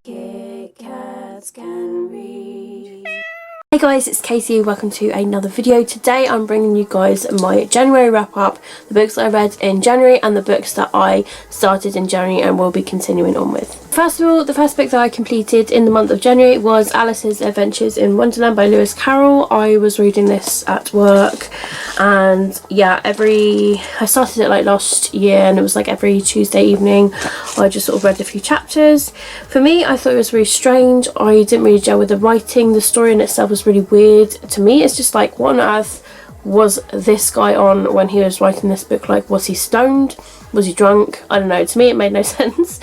Kitkatscanread. Hey guys, it's Casey. Welcome to another video. Today I'm bringing you guys my January wrap up, the books that I read in January and the books that I started in January and will be continuing on with. First of all, the first book that I completed in the month of January was Alice's Adventures in Wonderland by Lewis Carroll. I was reading this at work, and yeah, I started it like last year, and it was like every Tuesday evening I just sort of read a few chapters. For me, I thought it was really strange. I didn't really gel with the writing. The story in itself was really weird to me. It's just like, what on earth was this guy on when he was writing this book? Like, was he stoned? Was he drunk? I don't know. To me it made no sense,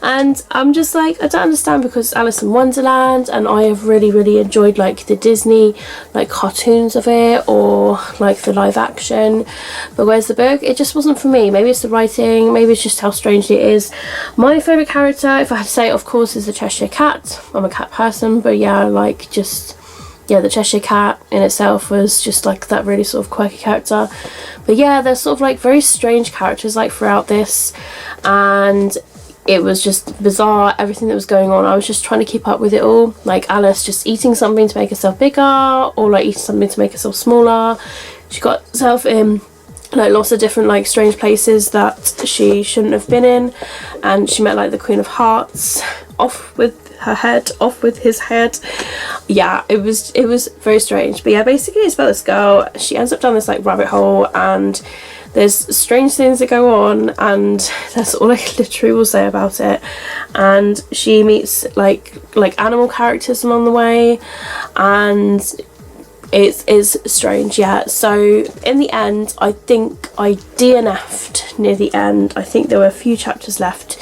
and I'm just like, I don't understand, because it's Alice in Wonderland and I have really enjoyed like the Disney like cartoons of it, or like the live action, but where's the book? It just wasn't for me. Maybe it's the writing, maybe it's just how strangely it is. My favourite character, if I had to say, of course, is the Cheshire Cat. I'm a cat person, but yeah, like just the Cheshire Cat in itself was just like that really sort of quirky character. But yeah, there's sort of like very strange characters like throughout this, and it was just bizarre, everything that was going on. I was just trying to keep up with it all, like Alice just eating something to make herself bigger, or like eating something to make herself smaller. She got herself in like lots of different like strange places that she shouldn't have been in, and she met like the Queen of Hearts. Off with her head, off with his head. Yeah, it was very strange. But yeah, basically it's about this girl. She ends up down this like rabbit hole, and there's strange things that go on, and that's all I literally will say about it. And she meets like animal characters along the way, and it's strange. Yeah, so in the end I think I DNF'd near the end. I think there were a few chapters left,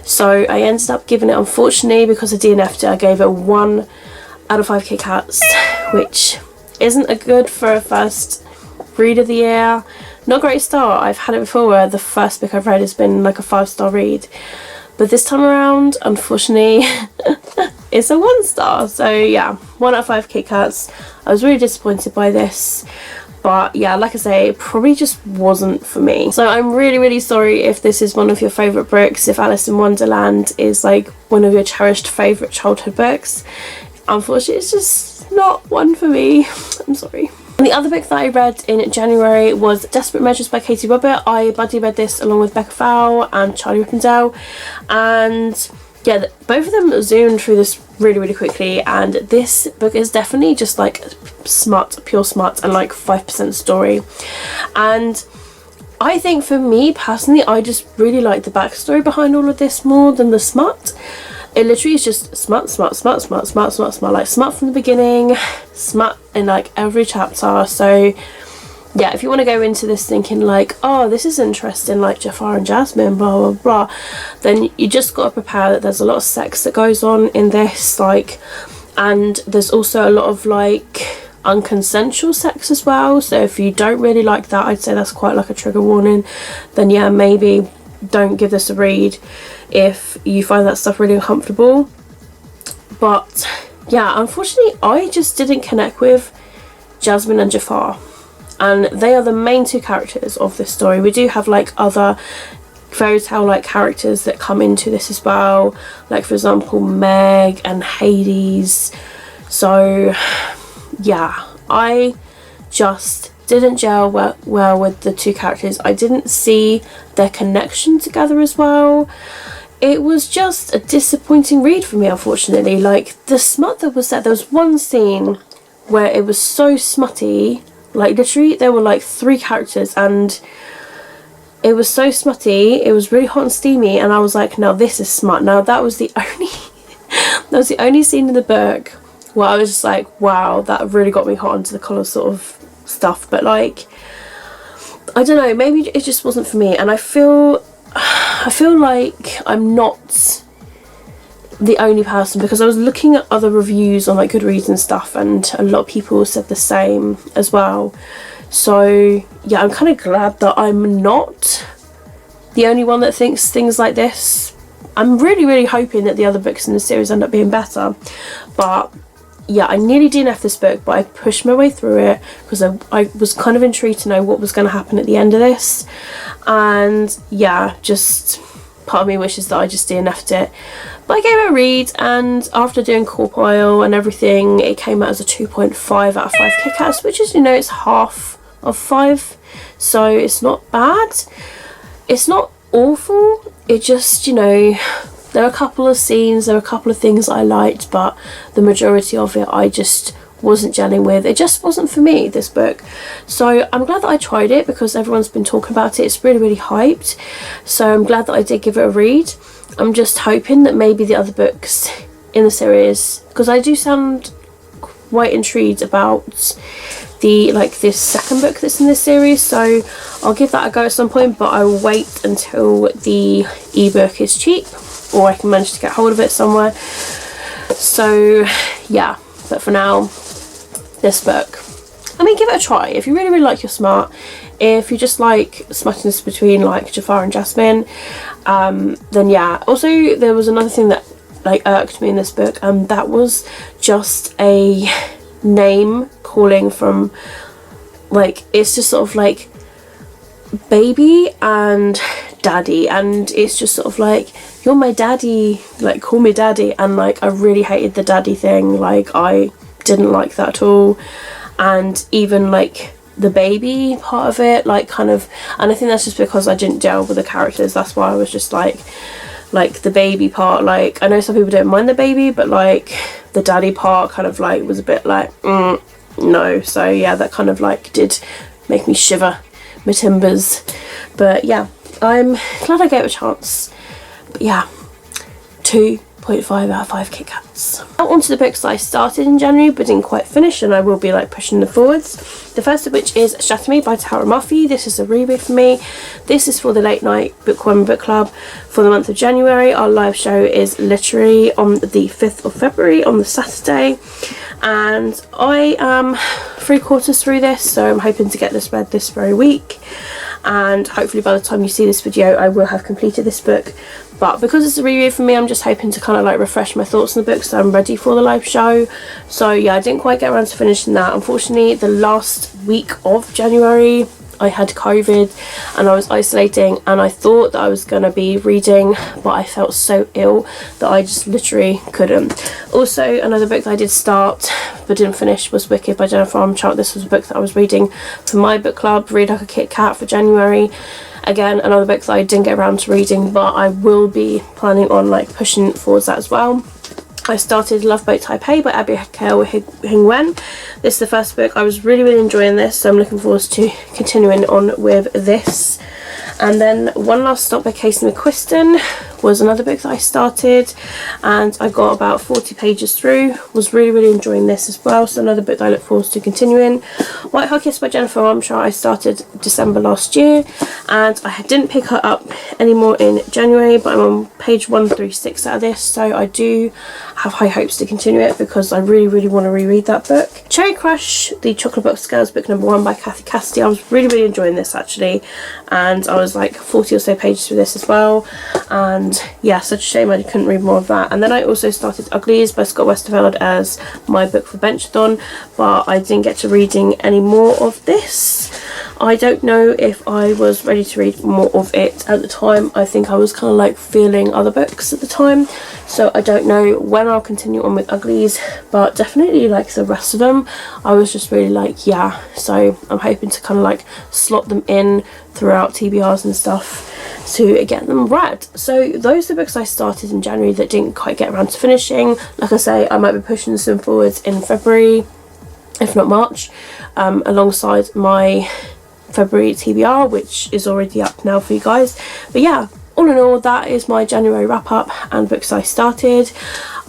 so I ended up giving it, unfortunately, because I DNF'd it, I gave it 1 out of 5 Kit Kats, which isn't a good for a first read of the year. Not a great start. I've had it before where the first book I've read has been like a 5-star read, but this time around, unfortunately, it's a 1-star. So yeah, 1 out of 5 Kit Kats. I was really disappointed by this. But yeah, like I say, it probably just wasn't for me. So I'm really sorry if this is one of your favourite books, if Alice in Wonderland is like one of your cherished favourite childhood books. Unfortunately, it's just not one for me. I'm sorry. And the other book that I read in January was Desperate Measures by Katie Robert. I buddy read this along with Becca Fowle and Charlie Rippendale, and yeah, both of them zoomed through this really quickly, and this book is definitely just like smut, pure smut, and like 5% story. And I think for me personally, I just really like the backstory behind all of this more than the smut. It literally is just smut, like smut from the beginning, smut in like every chapter. So yeah, if you want to go into this thinking like, oh, this is interesting, like Jafar and Jasmine, blah blah, then you just got to prepare that there's a lot of sex that goes on in this, like, and there's also a lot of like unconsensual sex as well. So if you don't really like that, I'd say that's quite like a trigger warning. Then yeah, maybe don't give this a read if you find that stuff really uncomfortable. But yeah, unfortunately I just didn't connect with Jasmine and Jafar, and they are the main 2 characters of this story. We do have like other fairy tale like characters that come into this as well, like for example Meg and Hades. So yeah, I just didn't gel well with the 2 characters. I didn't see their connection together as well. It was just a disappointing read for me, unfortunately. Like the smut that was there was one scene where it was so smutty, like literally there were like 3 characters and it was so smutty, it was really hot and steamy, and I was like, now this is smut. Now that was the only scene in the book where I was just like, wow, that really got me hot onto the collar sort of stuff. But like, I don't know, maybe it just wasn't for me, and I feel like I'm not the only person, because I was looking at other reviews on like Goodreads and stuff, and a lot of people said the same as well. So yeah, I'm kind of glad that I'm not the only one that thinks things like this. I'm really hoping that the other books in the series end up being better. But yeah, I nearly DNF'd this book, but I pushed my way through it because I was kind of intrigued to know what was going to happen at the end of this. And yeah, just part of me wishes that I just DNF'd it. But I gave it a read, and after doing core pile and everything, it came out as a 2.5 out of 5 Kit Kats, which is, you know, it's half of 5, so it's not bad. It's not awful, it just, you know, there are a couple of scenes, there are a couple of things I liked, but the majority of it I just wasn't gelling with. It just wasn't for me, this book. So I'm glad that I tried it, because everyone's been talking about it. It's really, really hyped, so I'm glad that I did give it a read. I'm just hoping that maybe the other books in the series, because I do sound quite intrigued about the this second book that's in this series, so I'll give that a go at some point, but I will wait until the ebook is cheap, or I can manage to get hold of it somewhere. So yeah, but for now, this book, I mean, give it a try. If you really, really like your smart, if you just like smuttiness between like Jafar and Jasmine, then yeah. Also, there was another thing that irked me in this book, and that was just a name calling from it's just sort of baby and daddy, and it's just sort of you're my daddy, call me daddy, and I really hated the daddy thing. I didn't like that at all. And even the baby part of it, and I think that's just because I didn't gel with the characters. That's why I was just the baby part, I know some people don't mind the baby, but the daddy part kind of was a bit no. So yeah, that kind of did make me shiver my timbers. But yeah, I'm glad I gave it a chance. But yeah, 2.5 out of 5 Kit Kats. Now on to the books that I started in January but didn't quite finish, and I will be pushing them forwards. The first of which is Shatter by Tara Murphy. This is a reread for me. This is for the late night Bookworming book club for the month of January. Our live show is literally on the 5th of February on the Saturday, and I am 3/4 through this, so I'm hoping to get this read this very week, and hopefully by the time you see this video I will have completed this book. But because it's a reread for me, I'm just hoping to kind of refresh my thoughts on the book, so I'm ready for the live show. So yeah, I didn't quite get around to finishing that. Unfortunately, the last week of January I had COVID and I was isolating, and I thought that I was going to be reading, but I felt so ill that I just literally couldn't. Also, another book that I did start but didn't finish was Wicked by Jennifer Armstrong. This was a book that I was reading for my book club, Read Like a Kit Kat, for January. Again, another book that I didn't get around to reading, but I will be planning on pushing forwards that as well. I started Love Boat Taipei by Abigail Hing-wen. This is the first book. I was really, really enjoying this, so I'm looking forward to continuing on with this. And then One Last Stop by Casey McQuiston was another book that I started, and I got about 40 pages through. Was really, really enjoying this as well, so another book that I look forward to continuing. White Hot Kiss by Jennifer Armstrong I started December last year, and I didn't pick her up anymore in January, but I'm on page 136 out of this, so I do have high hopes to continue it because I really, really want to reread that book. Cherry Crush, the Chocolate Box Girls book number 1 by Kathy Cassidy. I was really, really enjoying this actually, and I was 40 or so pages through this as well, and yeah, such a shame I couldn't read more of that. And then I also started Uglies by Scott Westerfeld as my book for Benchathon, but I didn't get to reading any more of this. I don't know if I was ready to read more of it at the time. I think I was kind of feeling other books at the time, so I don't know when I'll continue on with Uglies, but definitely the rest of them I was just really yeah. So I'm hoping to kind of slot them in throughout TBRs and stuff to get them read. So those are the books I started in January that didn't quite get around to finishing. Like I say, I might be pushing some forwards in February, if not March, alongside my February TBR, which is already up now for you guys. But yeah, all in all, that is my January wrap up and books I started.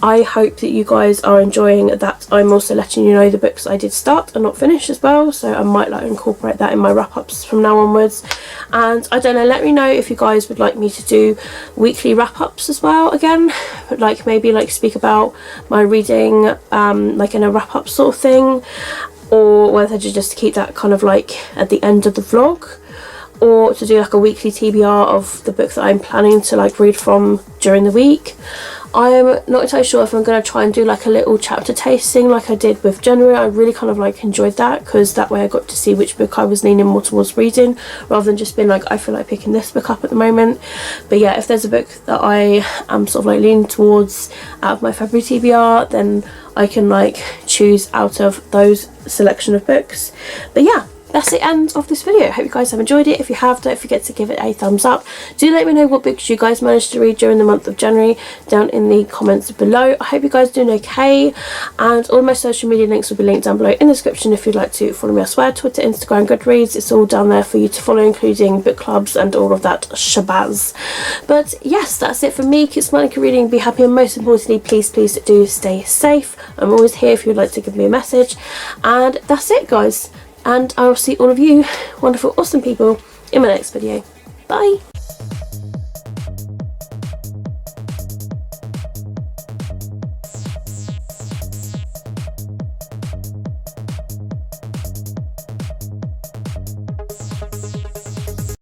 I hope that you guys are enjoying that. I'm also letting you know the books I did start and not finish as well, so I might incorporate that in my wrap-ups from now onwards. And I don't know, let me know if you guys would like me to do weekly wrap-ups as well again, but maybe speak about my reading in a wrap-up sort of thing, or whether to just keep that kind of at the end of the vlog, or to do a weekly TBR of the book that I'm planning to read from during the week. I'm not entirely sure if I'm going to try and do like a little chapter tasting like I did with January. I really kind of like enjoyed that, because that way I got to see which book I was leaning more towards reading, rather than just being like, I feel like picking this book up at the moment. But yeah, if there's a book that I am sort of like leaning towards out of my February TBR, then I can like choose out of those selection of books. But yeah, that's the end of this video. I hope you guys have enjoyed it. If you have, don't forget to give it a thumbs up. Do let me know what books you guys managed to read during the month of January down in the comments below. I hope you guys are doing okay, and all my social media links will be linked down below in the description if you'd like to follow me elsewhere. Twitter, Instagram, Goodreads, it's all down there for you to follow, including book clubs and all of that shabazz. But yes, that's it from me. Keep smiling, keep reading, be happy, and most importantly, please do stay safe. I'm always here if you'd like to give me a message. And that's it, guys. And I will see all of you wonderful, awesome people in my next video. Bye!